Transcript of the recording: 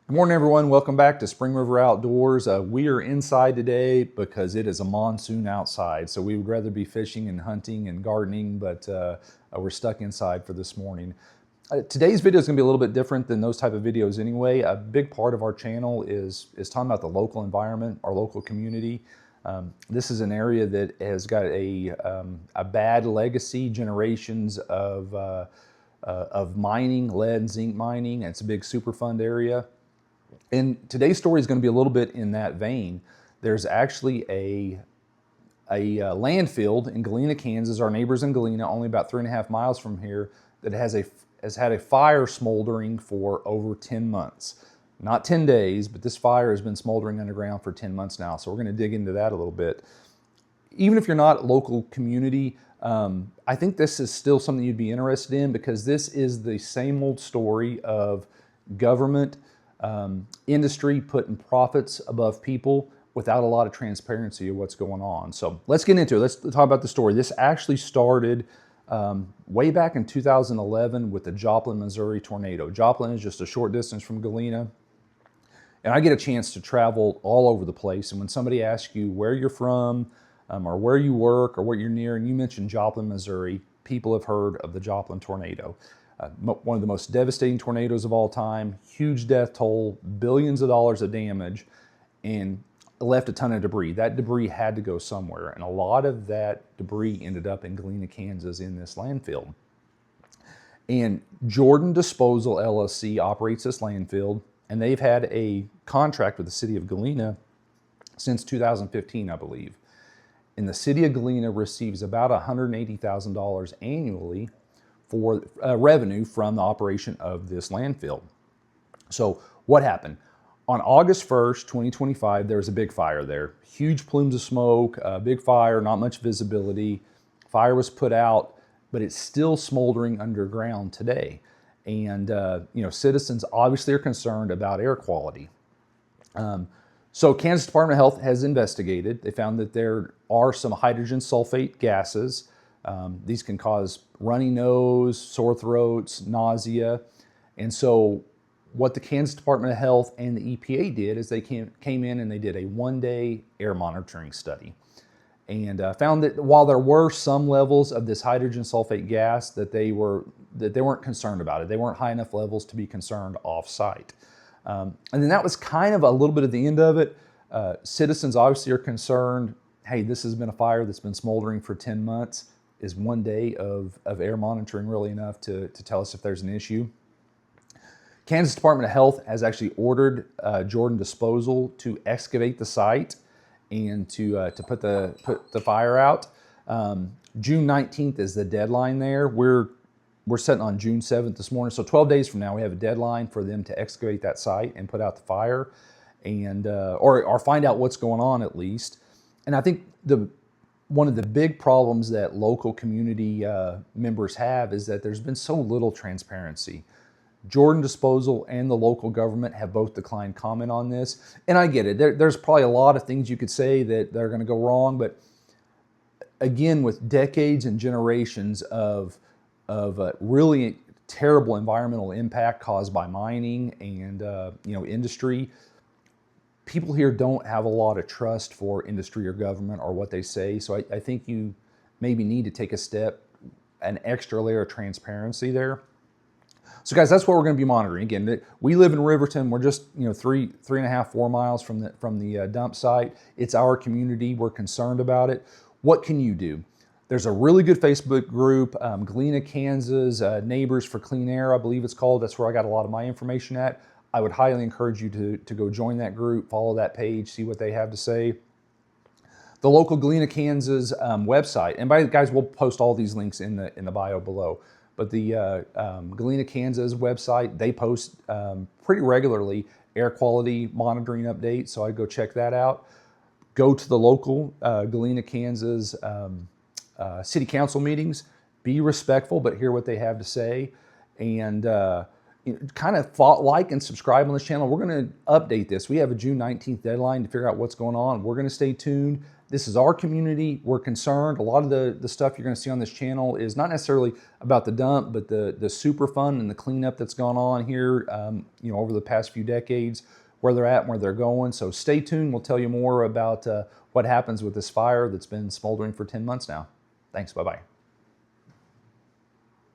Good morning, everyone. Welcome back to Spring River Outdoors. We are inside today because it is a monsoon outside. So we would rather be fishing and hunting and gardening, but we're stuck inside for this morning. Today's video is going to be a little bit different than those type of videos anyway. A big part of our channel is talking about the local environment, our local community. This is an area that has got a bad legacy, generations of mining, lead and zinc mining. It's a big Superfund area. And today's story is going to be a little bit in that vein. There's actually a landfill in Galena, Kansas, our neighbors in Galena, only about 3.5 miles from here, that has had a fire smoldering for over 10 months. Not 10 days, but this fire has been smoldering underground for 10 months now. So we're going to dig into that a little bit. Even if you're not a local community, I think this is still something you'd be interested in, because this is the same old story of government, industry putting profits above people without a lot of transparency of what's going on. So let's get into it. Let's talk about the story. This actually started way back in 2011 with the Joplin, Missouri tornado. Joplin is just a short distance from Galena. And I get a chance to travel all over the place. And when somebody asks you where you're from, or where you work, or what you're near, and you mention Joplin, Missouri, people have heard of the Joplin tornado. One of the most devastating tornadoes of all time, huge death toll, billions of dollars of damage, and left a ton of debris. That debris had to go somewhere, and a lot of that debris ended up in Galena, Kansas in this landfill. And Jordan Disposal LLC operates this landfill, and they've had a contract with the City of Galena since 2015, I believe. And the City of Galena receives about $180,000 annually for revenue from the operation of this landfill. So what happened? On August 1st, 2025, there was a big fire there. Huge plumes of smoke, big fire, not much visibility. Fire was put out, but it's still smoldering underground today. And citizens obviously are concerned about air quality. So Kansas Department of Health has investigated. They found that there are some hydrogen sulfate gases. These can cause runny nose, sore throats, nausea. And so what the Kansas Department of Health and the EPA did is they came in and they did a one-day air monitoring study, and found that while there were some levels of this hydrogen sulfate gas, that they weren't concerned about it. They weren't high enough levels to be concerned off-site. And then that was kind of a little bit of the end of it. Citizens obviously are concerned. Hey, this has been a fire that's been smoldering for 10 months. Is one day of air monitoring really enough to tell us if there's an issue? Kansas Department of Health has actually ordered Jordan Disposal to excavate the site and to put the fire out. June 19th is the deadline there. We're setting on June 7th this morning. So 12 days from now, we have a deadline for them to excavate that site and put out the fire, and or find out what's going on at least. And I think one of the big problems that local community members have is that there's been so little transparency. Jordan Disposal and the local government have both declined comment on this. And I get it. There's probably a lot of things you could say that are going to go wrong. But again, with decades and generations of really terrible environmental impact caused by mining and industry, people here don't have a lot of trust for industry or government or what they say. So I think you maybe need to take an extra layer of transparency there. So guys, that's what we're going to be monitoring. Again, we live in Riverton. We're just 3.5, 4 miles from the dump site. It's our community. We're concerned about it. What can you do? There's a really good Facebook group, Galena, Kansas, Neighbors for Clean Air, I believe it's called. That's where I got a lot of my information at. I would highly encourage you to go join that group, follow that page, see what they have to say. The local Galena, Kansas website, and by the guys, we'll post all these links in the bio below. But the Galena, Kansas website, they post pretty regularly air quality monitoring updates, so I'd go check that out. Go to the local Galena, Kansas city council meetings. Be respectful, but hear what they have to say, and kind of like and subscribe on this channel. We're going to update this. We have a June 19th deadline to figure out what's going on. We're going to stay tuned. This is our community. We're concerned. A lot of the stuff you're going to see on this channel is not necessarily about the dump, but the Superfund and the cleanup that's gone on here, over the past few decades, where they're at and where they're going. So stay tuned. We'll tell you more about what happens with this fire that's been smoldering for 10 months now. Thanks. Bye-bye.